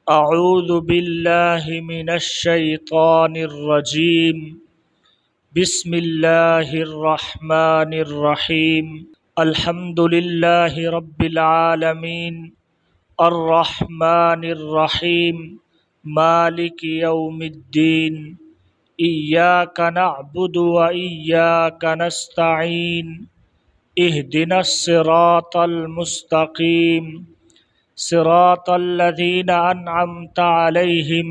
अऊज़ु बिल्लाहि मिनश शैतानिर रजीम। बिस्मिल्लाहिर रहमानिर रहीम। अल्हम्दुलिल्लाहि रब्बिल आलमीन अर्रहमानिर रहीम मालिकि यौमिद्दीन। इय्याका नअबुदु व इय्याका नस्तईन। इहदिनस सिरातल मुस्तकीम सिरातल लज़ीना अन्अमता अलैहिम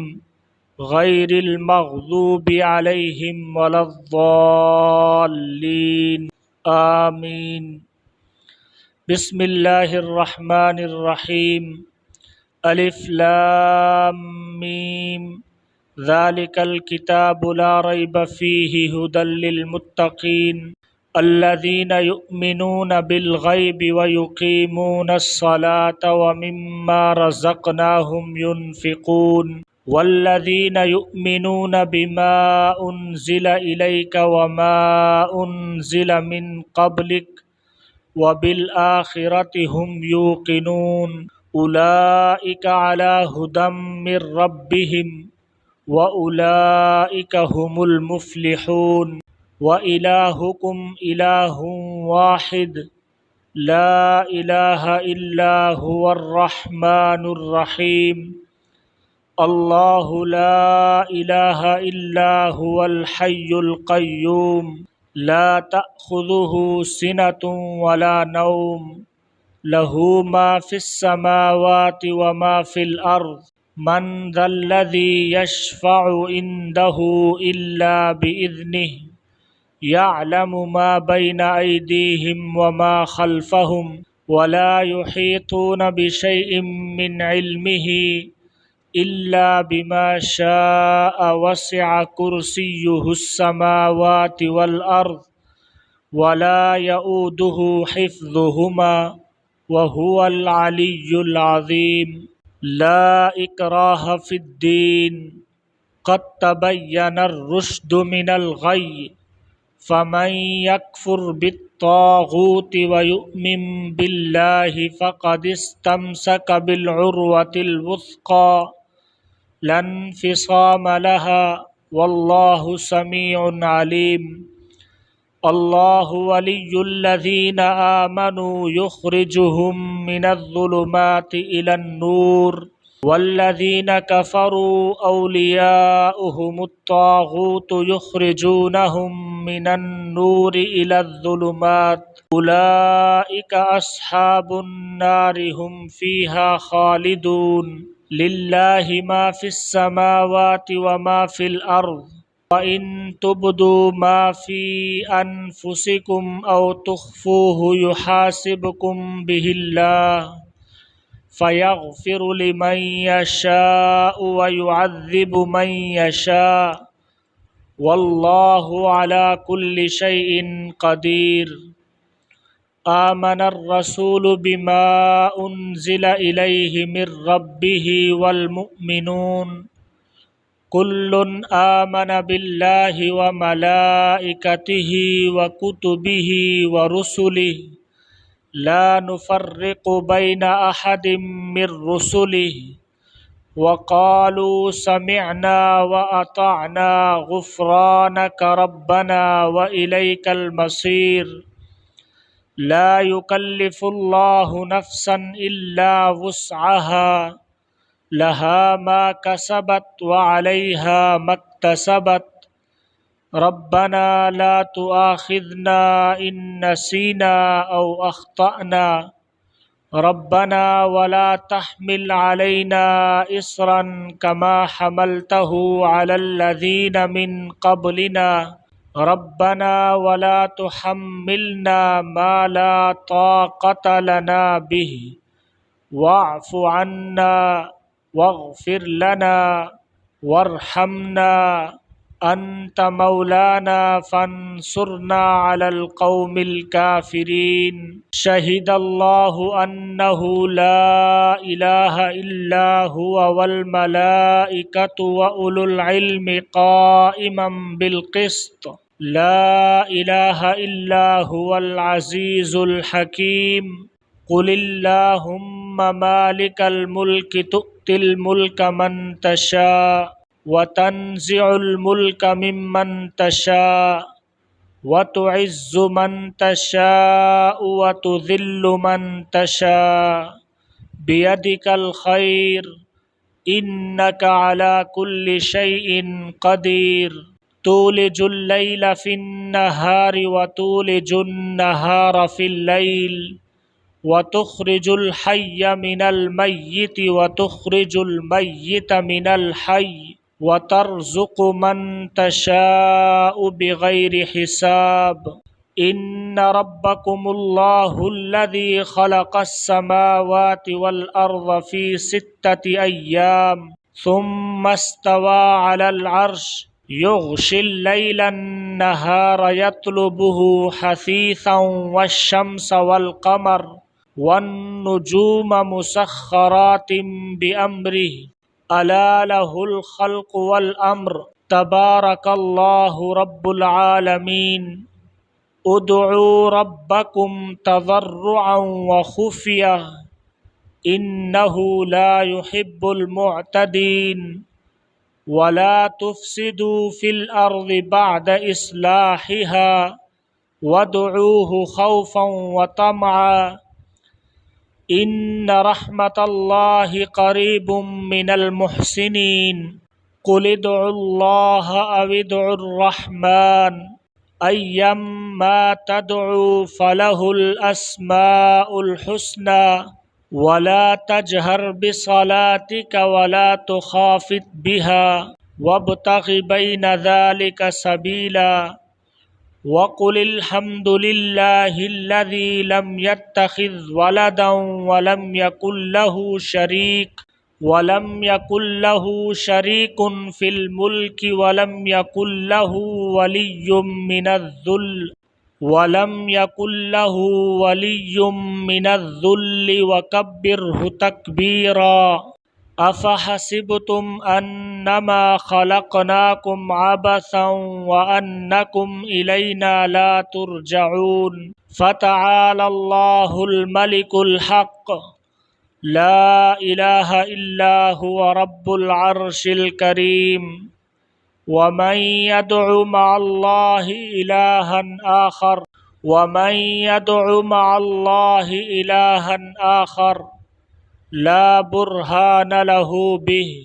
गैरिल मग़ज़ूबि अलैहिम वलद्दाल्लीन। आमीन। बिस्मिल्लाहिर रहमानिर रहीम। अलिफ लाम मीम। ज़ालिकल किताबु ला रैब फ़ीहि हुदल लिल मुत्तक़ीन अल्लज़ीना युमिनूना बिल गैबि व युक़ीमूनस सलाता व मिम्मा रज़क़नाहुम युनफ़िक़ून वल्लज़ीना युमिनूना बिमा उन्ज़िला इलैका व मा उन्ज़िला मिन क़ब्लिक व बिल आखिरति हुम यूक़िनून उलाइका अला हुदम मिर रब्बिहिम व उलाइका हुमुल मुफ़्लिहून। व इलाहुकुम इलाहुन वाहिद ला इलाहा इल्ला हुवर रहमानुर रहीम। अल्लाहु ला इलाहा इल्ला हुवल हय्युल क़य्यूम ला तअख़ुज़ुहु सिनतुन वला नौम लहू मा फ़िस समावाति व मा फ़िल अर्ज़ मन ज़ल्लज़ी यशफ़अु इंदहु इल्ला बिइज़्निहि यअलमु मा बैना अयदीहिम व मा खल्फ़हुम वला युहीतूना बिशैइन मिन इल्मिही इल्ला बिमा शाअ वसिअ कुर्सियुहुस समावाति वल अर्ज़ वला यऊदुहु हिफ़्ज़ुहुमा व हुवल अलिय्युल अज़ीम। ला इक्राहा फ़िद्दीन क़द तबय्यनर रुश्दु मिनल गय्य फ़मन यकफ़ुर बित्ताग़ूति व युमिन बिल्लाहि फ़क़द इस्तमसक बिलउर्वतिल वुस्क़ा ला इंफ़िसाम लहा वल्लाहु समीउन अलीम। अल्लाहु वलियुल्लज़ीना आमनू युख़्रिजुहुम मिनज़्ज़ुलुमाति इलन नूर वल्लज़ीना कफ़रू औलियाउहुमुत ताग़ूतु युख़्रिजूनहुम मिनन नूरि इलज़्ज़ुलुमात उलाइका अस्हाबुन नारि हुम फ़ीहा ख़ालिदून। लिल्लाहि मा फ़िस समावाति व मा फ़िल अर्ज़ व इन तुब्दू मा फ़ी अनफ़ुसिकुम औ तुख़्फ़ूहु युहासिबकुम बिहिल्लाह फ़यग़फ़िरु लिमन यशाअु व युअज़्ज़िबु मन यशा वल्लाहु अला कुल्लि शैइन क़दीर। आमनर रसूलु बिमा उन्ज़िला इलैहि मिर रब्बिहि वल मुअ्मिनून कुल्लुन आमन बिल्लाहि व मलाइकतिहि व कुतुबिहि व रुसुलिहि ला नुफ़र्रिक़ु बैन अहदिम मिर रुसुलिहि व क़ालू समिअना व अतअना गुफ़्रानक रब्बना व इलैकल मसीर। ला युकल्लिफ़ुल्लाहु नफ़्सन इल्ला वुस्अहा लहा मा कसबत व अलैहा मक्तसबत रब्बना ला तुआख़िज़ना इन नसीना औ अख़्तअना रब्बना वला तहमिल अलैना इस्रन कमा हमलतहु अलल्लज़ीना मिन क़ब्लिना रब्बना वला तुहम्मिलना मा ला ताक़त लना बिहि वाअफ़ु अन्ना वग़फ़िर लना वरहमना अंत मौलाना फ़ंसुरना अलल क़ौमिल काफ़िरीन। शहिदल्लाहु अन्नहु ला इलाहा इल्ला हुवा वल मलाइकतु व उलुल इल्मि क़ाइमन बिल क़िस्त ला इलाहा इल्ला हुवल अज़ीज़ुल हकीम। कुलिल्लाहुम्मा मालिकल मुल्क तु'तिल मुल्क मन तशा व तंज़िउल मुल्क मिम्मन तशा व तुइज़्ज़ु मन तशा व तुज़िल्लु मन तशा बियदिकल खैर इन्नका अला कुल्लि शैइन कदीर तूलिजुल लैला फिन नहारि व तूलिजुन नहारा फिल लैल व तुखरिजुल हय्य मिनल मय्यिति व तुखरिजुल मय्यिता मिनल हय्य व तर्ज़ुक़ु मन तशाअु बिगैरि हिसाब इन्न रब्बकुमुल्लाहुल्लज़ी खलक़स समावाति वल अर्ज़ फ़ी सित्तति अय्याम सुम्मा इस्तवा अलल अर्श युग़शिल लैलन नहार यत्लुबुहु हसीसन वश्शम्स वल क़मर वन्नुजूम मुसख्खरातिन बिअम्रिहि अला लहुल खल्क़ु वल अम्र तबारकल्लाहु रब्बुल आलमीन उदउ रब्बकुम तज़र्रुअन व खुफ़िया इन्नहु ला युहिब्बुल मुअतदीन वला तुफ़सिदू फिल अर्ज़ि बअद इस्लाहिहा वदउहु खौफ़न व तमआ इन्न रहमतल्लाहि क़रीबुम मिनल मुहसिनीन क़ुल उदउल्लाह अविदउर रहमान अय्यम्मा तदउ फलहुल अस्माउल हुस्ना वला तजहर बिसलातिका वला तुखाफित बिहा वब्तगि बैन ज़ालिका सबीला वक़ुलिल हम्दुलिल्लाहिल्लज़ी लम यत्तखिज़ वलदन वलम यकुल लहू शरीकुन फिल मुल्कि वलम यकुल लहू वलिय्युम मिनज़्ज़ुल्लि वकब्बिरहु तकबीरा अफ़हसिबतुम अन्नमा खलक़नाकुम अबसन व अन्नकुम इलैना ला तुरजऊन फ़तआलल्लाहुल मलिकुल हक़ ला इलाहा इल्ला हुवा रब्बुल अर्शिल करीम वमन यदउ मअल्लाहि इलाहन आखर ला बुरहान लहू बिहि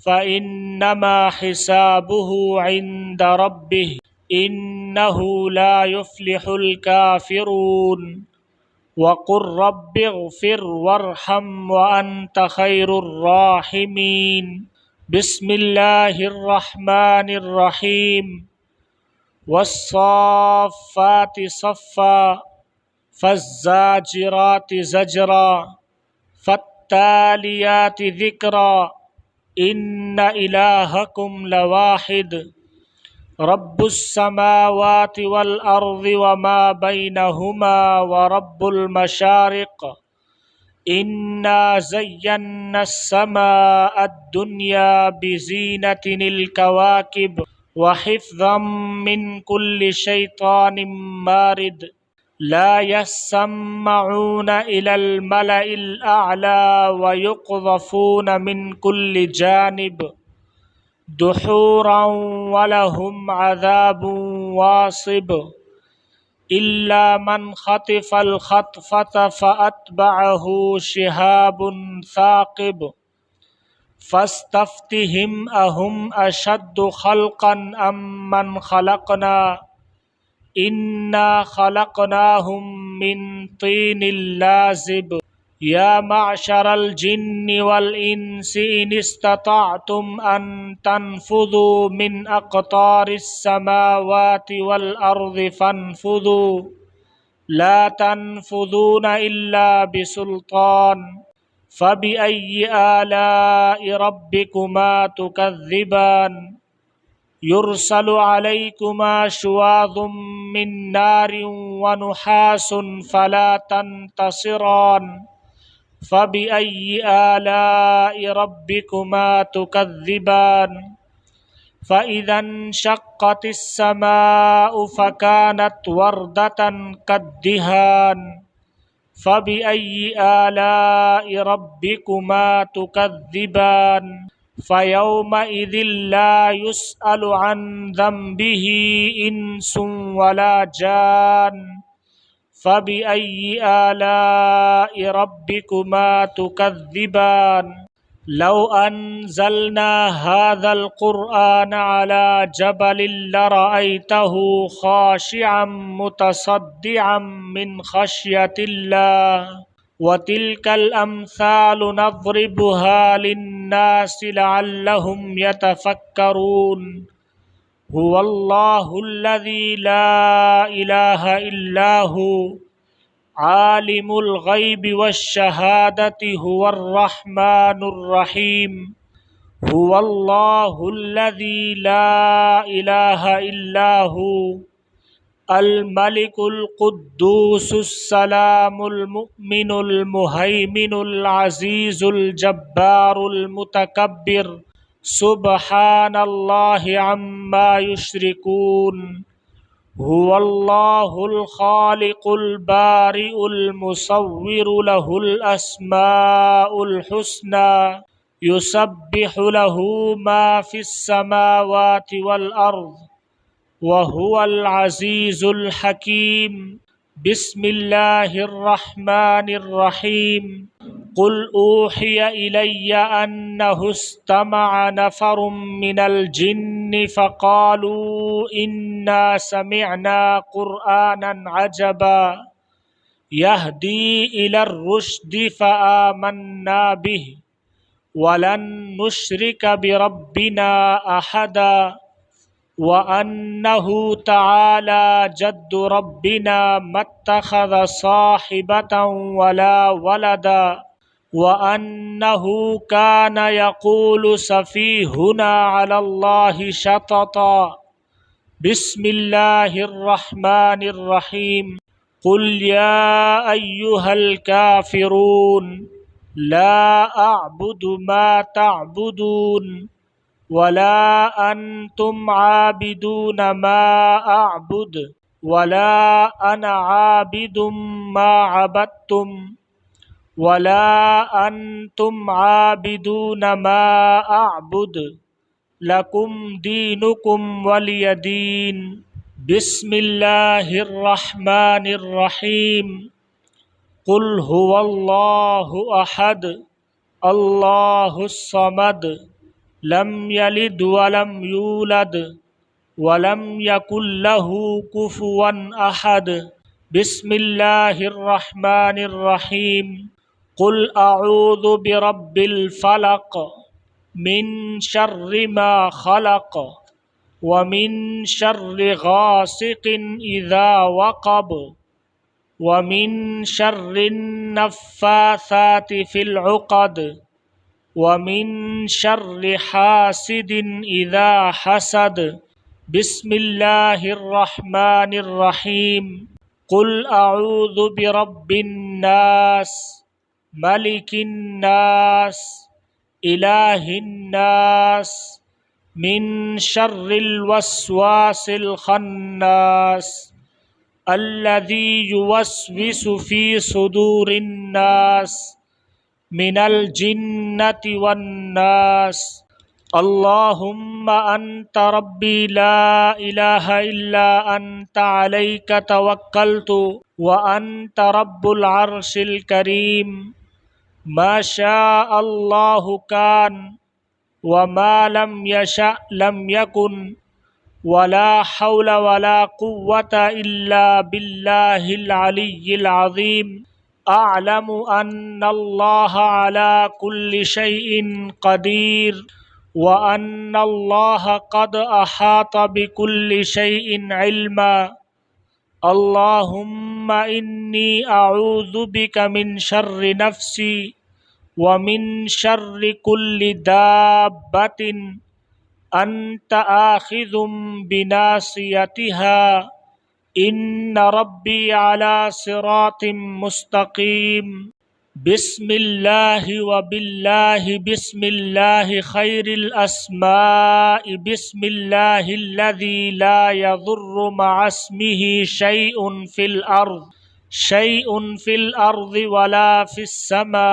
फ़इन्नमा हिसाबुहु इंद रब्बिहि इन्नहु ला युफ्लिहुल काफ़िरून वक़ुर रब्बिग़फ़िर वरहम व अन्त खैरुर राहिमीन बिस्मिल्लाहिर रहमानिर रहीम वस्साफ़्फ़ाति सफ़्फ़ा फ़ज़्ज़ाजिराति ज़जरा फ़त्तालियाति ज़िक्रा इन्न इलाहकुम लवाहिद रब्बुस समावाति वल अर्ज़ि व मा बैनहुमा व रब्बुल मशारिक़ इन्ना ज़य्यन्नास समाअद दुनिया बिज़ीनतिनिल कवाकिब व हिफ़्ज़म मिन कुल्लि शैतानिम मारिद ला यस्सम्मऊन इलल मलइल अअला व युक़ज़फ़ून मिन कुल्लि जानिब दुहूरन व लहुम अज़ाबुन वासिब इल्ला मन खतिफ़ल खतफ़त फ़अत्बअहु शिहाबुन साक़िब फ़स्तफ़्तिहिम अहुम अशद्दु ख़ल्क़न अम्मन ख़लक़ना इन्ना ख़लक़नाहुम मिन तीनिल लाज़िब या मअशरल जिन्नि वल इंसि इन इस्तताअतुम अन तनफुज़ू मिन अक़तारिस समावाति वल अर्ज़ि फनफुज़ू ला तनफुज़ूना इल्ला बिसुल्तान फ़बिअय्यि आलाइ रब्बिकुमा तुकज़्ज़िबान युरसलु अलैकुमा शुवाज़ुम मिन नारिन व नुहासुन फ़ला तंतसिरान फ़बिअय्यि आलाइ रब्बिकुमा तुकज़्ज़िबान फ़इज़ा इंशक़्क़तिस समाअु फ़कानत वर्दतन कद्दिहान फ़बिअय्यि आलाइ रब्बिकुमा तुकज़्ज़िबान फ़यौमइज़िन ला युस्अलु अन ज़ंबिही इंसुन वला जान फ़बिअय्यि आलाइ रब्बिकुमा तुकज़्ज़िबान लौ अन्ज़लना हाज़ल क़ुरआन अला जबलिन लरअयतहु ख़ाशिअम मुतसद्दिअम मिन ख़श्यतिल्लाह व तिल्कल अम्सालु नज़रिबुहा लिन्नासि लअल्लहुम यतफ़क्करून हुवल्लाहुल्लज़ी ला इलाहा इल्ला हु आलिमुल ग़ैबि वश्शहादति हुवर्रहमानुर रहीम हुवल्लाहुल्लज़ी ला इलाहा इल्ला हु अल मलिकुल कुद्दूसुस सलामुल मुमिनुल मुहैमिनुल अज़ीज़ुल जब्बारुल मुतकब्बिर सुब्हानल्लाहि अम्मा युश्रिकून हुवल्लाहुल खालिकुल बारिउल मुसव्विरु लहुल अस्माउल हुस्ना युसब्बिहु लहु मा फिस समावाति वल अर्ज़ व हुवल अज़ीज़ुल हकीम बिस्मिल्लाहिर रहमानिर रहीम क़ुल ऊहिय इलय्या अन्नहु इस्तमअ नफ़रुम मिनल जिन्नि फ़क़ालू इन्ना समिअना क़ुरआनन अजबा यहदी इलर रुश्दि फ़आमन्ना बिहि वलन नुश्रिक बिरब्बिना अहदा व अन्नहु तआला जद्दु रब्बिना मत्तख़ज़ साहिबतन वला वलदा व अन्नहु कान यक़ूलु सफ़ीहुना अलल्लाहि शतता बिस्मिल्लाहिर रहमानिर रहीम क़ुल या अय्युहल काफ़िरून ला अअबुदु मा तअबुदून वला अंतुम आबिदून मा अअबुद वला अना आबिदुम मा अबदतुम वला अंतुम आबिदून मा अअबुद लकुम दीनुकुम वलिय दीन बिस्मिल्लाहिर रहमानिर रहीम क़ुल हुवल्लाहु अहद अल्लाहुस समद लम यलिद वलम यूलद वलम यकुल लहू कुफुवन अहद बिस्मिल्लाहिर रहमानिर रहीम क़ुल अऊज़ु बिरब्बिल फलक़ मिन शर्रि मा खलक़ व मिन शर्रि गासिक़िन इज़ा वक़ब व मिन शर्रिन नफ़्फ़ासाति फ़िल उक़द व मिन शर्रि हासिदिन इज़ा हसद बिस्मिल्लाहिर रहमानिर रहीम क़ुल अऊज़ु बिरब्बिन नास मलिकिन नास इलाहिन नास मिन शर्रिल वस्वासिल खन्नास अल्लज़ी युवस्विसु फ़ी सुदूरिन नास मिनल जिन्नति वन्नास अल्लाहुम्मा अन्ता रब्बी ला इलाहा इल्ला अन्ता अलैका तवक्कलतु व अन्ता रब्बुल अर्शिल करीम मा शाअ अल्लाहु कान व मा लम यशअ लम यकुन वला हौला वला कुव्वता इल्ला बिल्लाहिल अलिय्यिल अज़ीम अअलमु अन्नल्लाह अला कुल्लि शैइन क़दीर व अन्नल्लाह क़द अहात बिकुल्लि शैइन इल्मा अल्लाहुम्मा इन्नी अऊज़ु बिका मिन शर्रि नफ्सी व मिन शर्रि कुल्लि दाब्बतिन अन्त आखिज़ुम बिनासियतिहा इन्न रब्बी अला सिरातिम मुस्तकीम बिस्मिल्लाहि व बिल्लाहि बिस्मिल्लाहि खैरिल अस्माइ बिस्मिल्लाहिल्लज़ी ला यज़ुर्रु मअस्मिही शैउन फ़िल अर्ज़ शैउन फिल अर्ज़ि वला फिस समा।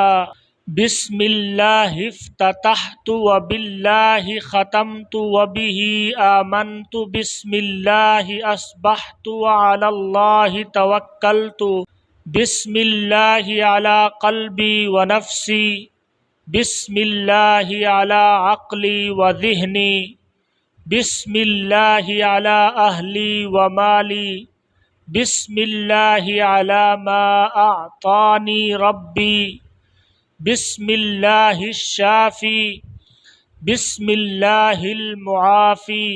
बिस्मिल्लाहि इफ्ततहतु व बिल्लाहि खतमतु व बिही आमनतु बिस्मिल्लाहि अस्बहतु व अलल्लाहि तवक्कलतु। बिस्मिल्लाहि अला क़ल्बी व नफ्सी। बिस्मिल्लाहि अला अक़ली व ज़िहनी। बिस्मिल्लाहि अला अहली व माली। बिस्मिल्लाहि अला मा अअतानी रब्बी। बिस्मिल्लाहिश शाफ़ी। बिस्मिल्लाहिल मुआफ़ी।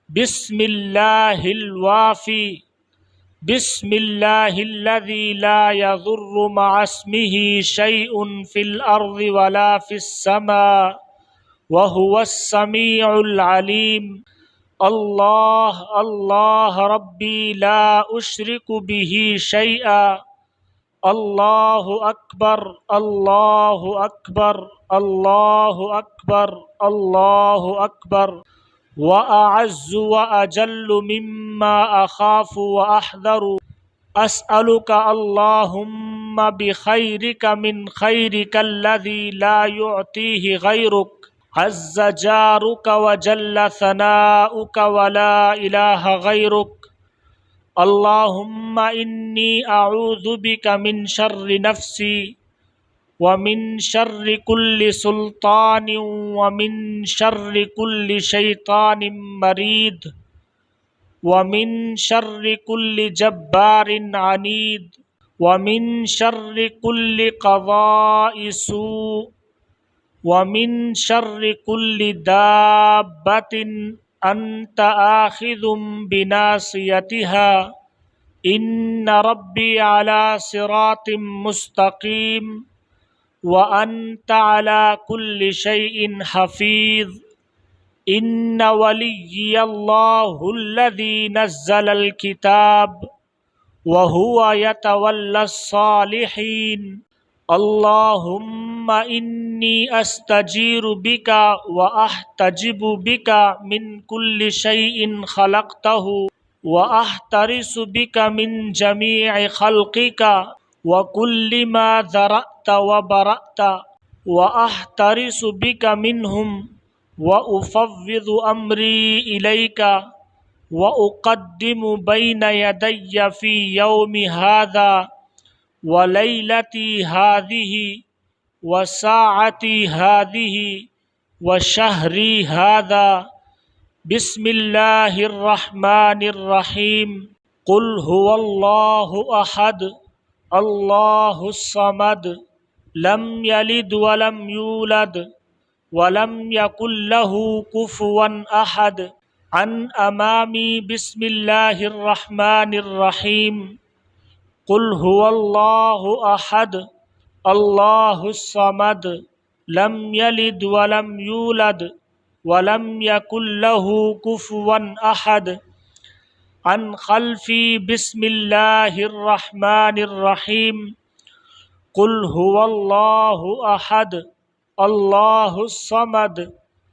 बिस्मिल्लाहिल वाफ़ी। बिस्मिल्लाहिल्लज़ी ला यज़ुर्रु मअस्मिही शैउन फ़िल अर्ज़ि वला फ़िस समा व हुवस समीउल अलीम। अल्लाह अल्लाह रब्बी ला उश्रिकु बिही शैआ। अल्लाहु अकबर अल्लाहु अकबर अल्लाहु अकबर अल्लाहु अकबर। व अअज़्ज़ु व अजल्लु मिम्मा अख़ाफ़ु व अहज़रु। अस्अलुका अल्लाहुम्मा बिखैरिका मिन खैरिकल्लज़ी ला युअतीहि गैरुक। अज़्ज़ जारुका व जल्ल सनाउका व ला इलाहा गैरुक। अल्लाहुम्मा इन्नी अऊज़ु बिका मिन शर्रि नफ्सी व मिन शर्रि कुल्लि सुल्तानिन व मिन शर्रि कुल्लि शैतानिन मरीद व मिन शर्रि कुल्लि जब्बारिन अनीद व मिन शर्रि कुल्लि क़ज़ाइ सू व मिन शर्रि कुल्लि दाब्बतिन अंत आखिज़ुम बिनासियतिहा। इन्न रब्बी अला सिरातिम मुस्तकीम व अंत अला कुल्लि शैइन हफीज़। इन्न वलिय्यल्लाहुल्लज़ी नज़्ज़लल किताब व हुवा यतवल्लस सालिहीन। अल्लाहुम्मा इन्नी अस्तजीरु बिका व अहतजिबु बिका मिन कुल्लि शैइन खलक़तहु व अहतरिसु बिका मिन जमीइ खल्क़िका व कुल्लि मा ज़रअत व बरअत व अहतरिसु बिका मिनहुम व उफ़व्विज़ु अम्री इलैका व उक़द्दिमु बैन यदैय फ़ी यौमि हाज़ा व लैलती हाज़िही व साअती हाज़िही व शहरी हाज़ा। बिस्मिल्लाहिर रहमानिर रहीम। कुल हुवल्लाहु अहद अल्लाहुस समद लम यलिद व लम यूलद व लम यकुल लहू कुफुवन अहद। अन अमामी बिस्मिल्लाहिर रहमानिर रहीम। कुल हुवल्लाहु अहद अल्लाहुस समद लम यलिद व लम यूलद व लम यकुल लहू कुफुवन अहद। अन खल्फी बिस्मिल्लाहिर रहमानिर रहीम। कुल हुवल्लाहु अहद अल्लाहुस समद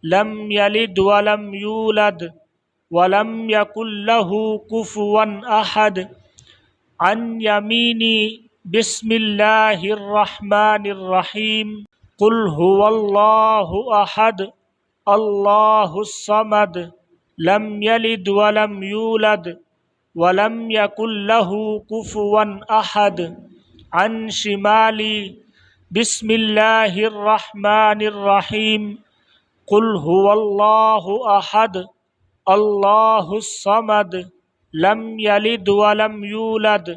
लम यलिद व लम यूलद व लम यकुल लहू कुफुवन अहद। अन यमीनी बिस्मिल्लाहिर रहमानिर रहीम। कुल हुवल्लाहु अहद अल्लाहुस समद लम यलिद व लम यूलद व लम यकुल लहू कुफुवन अहद। अन शिमाली बिस्मिल्लाहिर रहमानिर रहीम। कुल हुवल्लाहु अहद अल्लाहुस समद लम यलिद व लम यूलद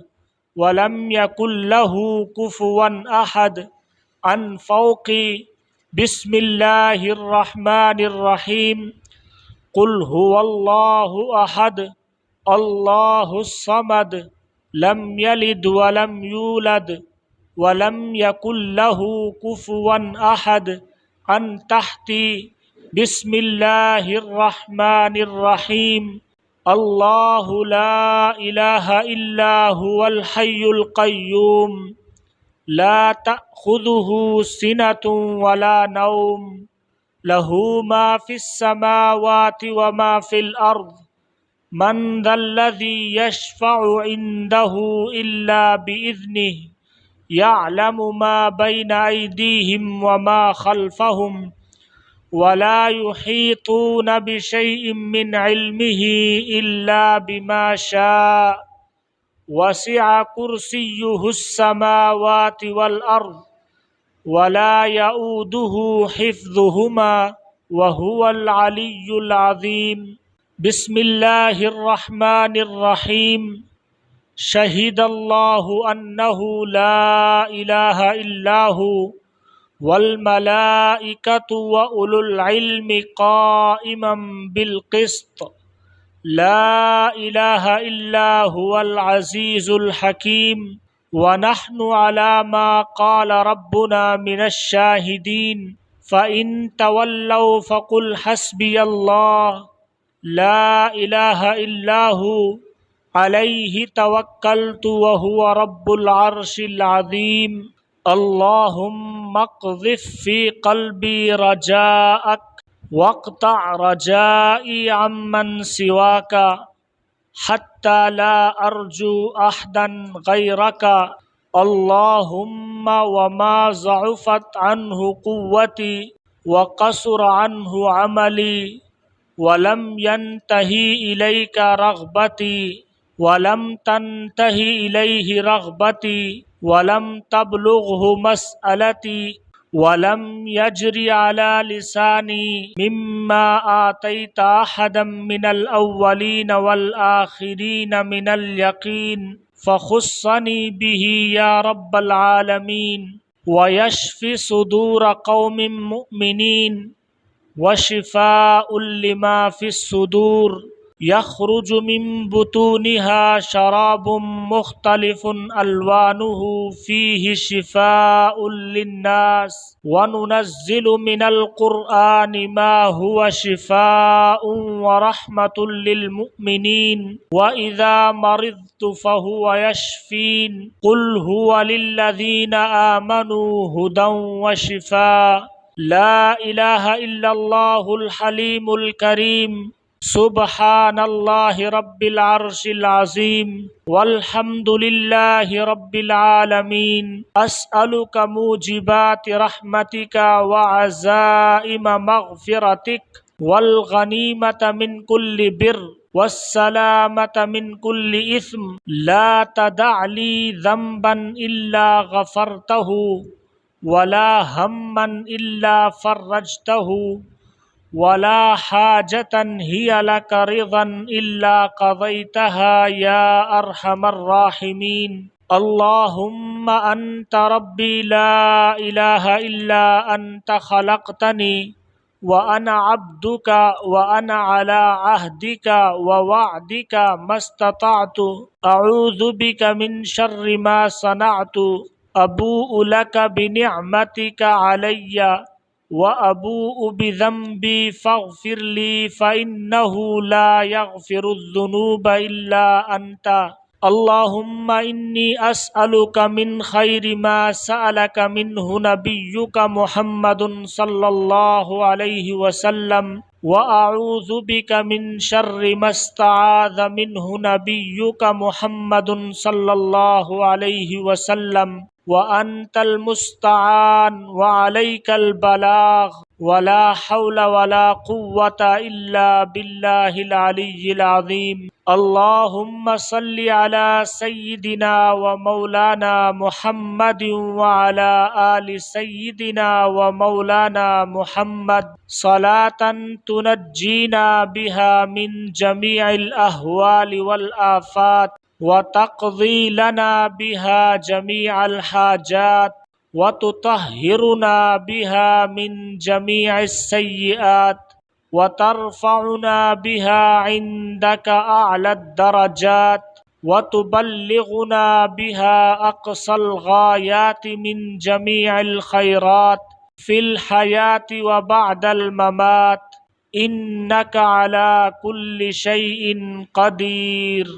व लम यकुल लहू कुफुवन अहद। अन फ़ौक़ी बिस्मिल्लाहिर रहमानिर रहीम। कुल हुवल्लाहु अहद अल्लाहुस समद लम यलिद व लम यूलद व लम यकुल लहू कुफुवन अहद। अन तहती बिस्मिल्लाहिर रहमानिर रहीम। अल्लाहु ला इलाहा इल्ला हुवल हय्युल क़य्यूम ला तअख़ुज़ुहु सिनतुन वला नौम लहू मा फ़िस समावाति व मा फ़िल अर्ज़ मन दल्लज़ी यशफ़अु इंदहु इल्ला बिइज़्निहि यअलमु मा बैन अयदीहिम व मा खल्फ़हुम वला युहीतून बिशैइन मिन इल्मिही इल्ला बिमा शाअ वसिअ कुर्सियुहुस समावाति वल अर्ज़ वला यऊदुहु हिफ्ज़ुहुमा व हुवल अलिय्युल अज़ीम। बिस्मिल्लाहिर रहमानिर रहीम। शहीदल्लाहु अन्नहु ला इलाहा इल्लाहु वल मलाइकतु व उलुल इल्मि क़ाइमम बिल क़िस्त ला इलाहा इल्ला हुवल अज़ीज़ुल हकीम व नहनु अला मा क़ाल रब्बुना मिनश शाहिदीन फ़इन तवल्लौ फ़क़ुल हस्बियल्लाह ला इलाहा इल्लाहु अलैहि तवक्कलतु व हुवा रब्बुल अर्शिल अज़ीम। अल्लाहुम्मा क़ज़िफ़ फ़ी क़ल्बी रजाअक वक़्ता रजाई अम्मन सिवाका हत्ता ला अर्जू अहदन गैरका। अल्लाहुम्मा वमा ज़अफ़त अन्हु क़ुव्वती व क़सुर अन्हु अमली वलम यंतही इलैका रग़बती वलम तंतही इलैहि रग़बती वलम तबलुग़हु मसअलती वलम यजरी अला लिसानी मिम्मा आतैता अहदम मिनल अव्वलीन वल आखिरीन मिनल यकीन फ़ख़ुस्सनी बिही या रब्बल आलमीन व यश्फ़ि सुदूर क़ौमिन मुअमिनीन व शिफ़ाउल लिमा फ़िस सुदूर यख़रुजु मिन बुतूनिहा शराबुम मुख़्तलिफ़ुन अलवानुहु फ़ीहि शिफ़ाउल लिन्नास व नुनज़्ज़िलु मिनल क़ुरआनि मा हुवा शिफ़ाउन व रहमतुल लिल मुअमिनीन व इज़ा मरिज़्तु फ़हुवा यशफ़ीन क़ुल हुवा लिल्लज़ीना आमनू हुदन व शिफ़ा। ला इलाहा इल्लल्लाहुल हलीमुल करीम सुब्हानल्लाहि रब्बिल अर्शिल अज़ीम वल्हम्दुलिल्लाहि रब्बिल आलमीन। अस्अलुका मूजिबाति रहमतिका व अज़ाइम मग़फ़िरतिक वल गनीमत मिन कुल्लि बिर्र वस्सलामत मिन कुल्लि इस्म ला तदअ ली ज़ंबन इल्ला गफ़रतहु वला हम्मन इल्ला फ़र्रजतहु वला हाजतन हिय लक रिज़न इल्ला क़ज़ैतहा या अरहमर राहिमीन। अल्लाहुम्मा अन्त रब्बी ला इलाहा इल्ला अन्त ख़लक़तनी व अना अब्दुका व अना अला अहदिका व वअदिका मस्ततअतु अऊज़ु बिका मिन शर्रि मा सनअतु अबूउ लका बिनिअमतिका अलय्या व अबूउ बिज़ंबी फ़ग़फ़िरली फ़इन्नहु ला यग़फ़िरुज़्ज़ुनूब इल्ला अन्ता। अल्लाहुम्मा इन्नी अस्अलुका मिन ख़ैरि मा सअलका मिन्हु नबिय्युका मुहम्मदुन सल्लल्लाहु अलैहि वसल्लम व अऊज़ु बिका मिन शर्रि मस्तआज़ मिन्हु नबिय्युका मुहम्मदुन सल्लल्लाहु अलैहि वसल्लम व अंतल मुस्तआन व अलैकल बलाग़ वला हौला वला कुव्वता इल्ला बिल्लाहिल अलिय्यिल अज़ीम। अल्लाहुम्मा सल्लि अला सय्यिदिना व मौलाना मुहम्मदिन व अला आलि सय्यिदिना व मौलाना मुहम्मद सलातन तुनज्जीना बिहा मिन जमीइल अहवालि वल आफ़ात व तक़ज़ी लना बिहा जमीअल हाजात व तुतह्हिरुना बिहा मिन जमीइस सय्यिआत व तरफ़उना बिहा इंदका अअलद दरजात व तुबल्लिगुना बिहा अक़सल गायाति मिन जमीइल खैरात फ़िल हयाति व बअदल ममात इन्नका अला कुल्लि शैइन क़दीर।